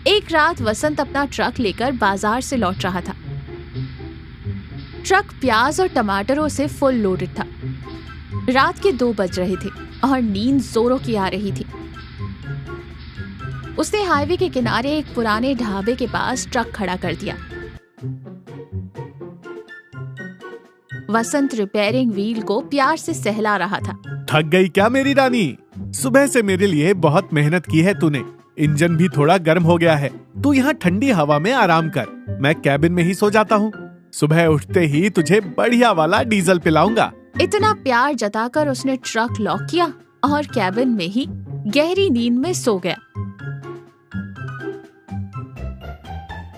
एक रात वसंत अपना ट्रक लेकर बाजार से लौट रहा था। ट्रक प्याज और टमाटरों से फुल लोडेड था। रात के 2 बज रहे थे और नींद जोरों की आ रही थी। उसने हाईवे के किनारे एक पुराने ढाबे के पास ट्रक खड़ा कर दिया। वसंत रिपेयरिंग व्हील को प्यार से सहला रहा था। थक गई क्या मेरी रानी? सुबह से मेरे लिए बहुत मेहनत की है तूने। इंजन भी थोड़ा गर्म हो गया है। तू यहाँ ठंडी हवा में आराम कर, मैं कैबिन में ही सो जाता हूँ। सुबह उठते ही तुझे बढ़िया वाला डीजल पिलाऊंगा। इतना प्यार जताकर उसने ट्रक लॉक किया और कैबिन में ही गहरी नींद में सो गया।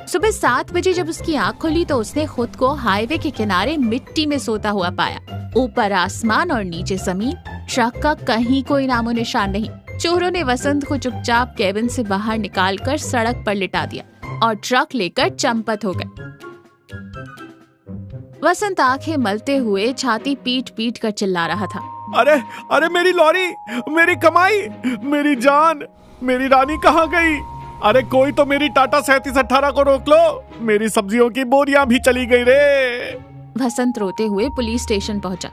सुबह 7 बजे जब उसकी आंख खुली तो उसने खुद को हाईवे के किनारे मिट्टी में सोता हुआ पाया। ऊपर आसमान और नीचे जमीन, ट्रक का कहीं कोई नामो निशान नहीं। चोरों ने वसंत को चुपचाप कैबिन से बाहर निकालकर सड़क पर लिटा दिया और ट्रक लेकर चंपत हो गए। वसंत आंखें मलते हुए छाती पीट पीट कर चिल्ला रहा था, अरे अरे मेरी लॉरी, मेरी कमाई, मेरी जान, मेरी रानी कहाँ गई? अरे कोई तो मेरी टाटा 3718 को रोक लो, मेरी सब्जियों की बोरियां भी चली गई रे। वसंत रोते हुए पुलिस स्टेशन पहुंचा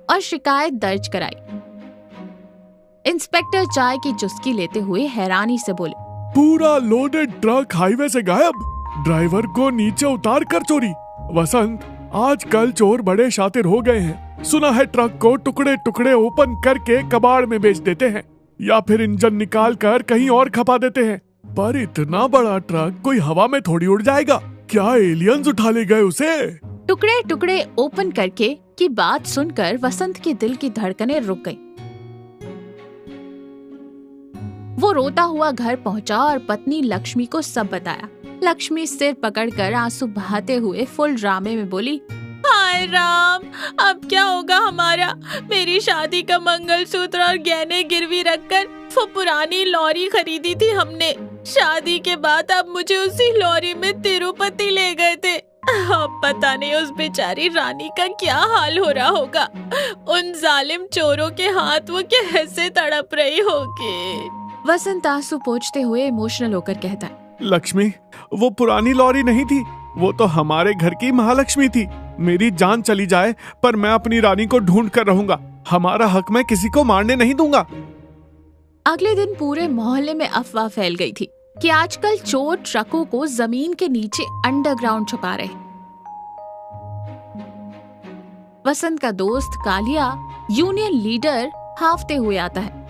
और शिकायत दर्ज कराई। इंस्पेक्टर चाय की चुस्की लेते हुए हैरानी से बोले, पूरा लोडेड ट्रक हाईवे से गायब, ड्राइवर को नीचे उतार कर चोरी। वसंत, आजकल चोर बड़े शातिर हो गए हैं। सुना है ट्रक को टुकड़े टुकड़े ओपन करके कबाड़ में बेच देते हैं या फिर इंजन निकाल कर कहीं और खपा देते हैं। पर इतना बड़ा ट्रक कोई हवा में थोड़ी उड़ जाएगा। क्या एलियंस उठा ले गए उसे? टुकड़े टुकड़े ओपन करके की बात सुनकर वसंत के दिल की धड़कनें रुक गई। वो रोता हुआ घर पहुंचा और पत्नी लक्ष्मी को सब बताया। लक्ष्मी सिर पकड़कर आंसू बहाते हुए फुल ड्रामे में बोली, हाय राम, अब क्या होगा हमारा? मेरी शादी का मंगलसूत्र और गहने गिरवी रखकर वो पुरानी लॉरी खरीदी थी हमने। शादी के बाद अब मुझे उसी लॉरी में तिरुपति ले गए थे। अब पता नहीं उस बेचारी रानी का क्या हाल हो रहा होगा। उन जालिम चोरों के हाथ वो कैसे तड़प रही होगी। वसंत आंसू पोंछते हुए इमोशनल होकर कहता है, लक्ष्मी, वो पुरानी लॉरी नहीं थी, वो तो हमारे घर की महालक्ष्मी थी। मेरी जान चली जाए पर मैं अपनी रानी को ढूंढ कर रहूंगा। हमारा हक मैं किसी को मारने नहीं दूंगा। अगले दिन पूरे मोहल्ले में अफवाह फैल गई थी कि आजकल चोर ट्रकों को जमीन के नीचे अंडरग्राउंड छुपा रहे। वसंत का दोस्त कालिया यूनियन लीडर हाफते हुए आता है।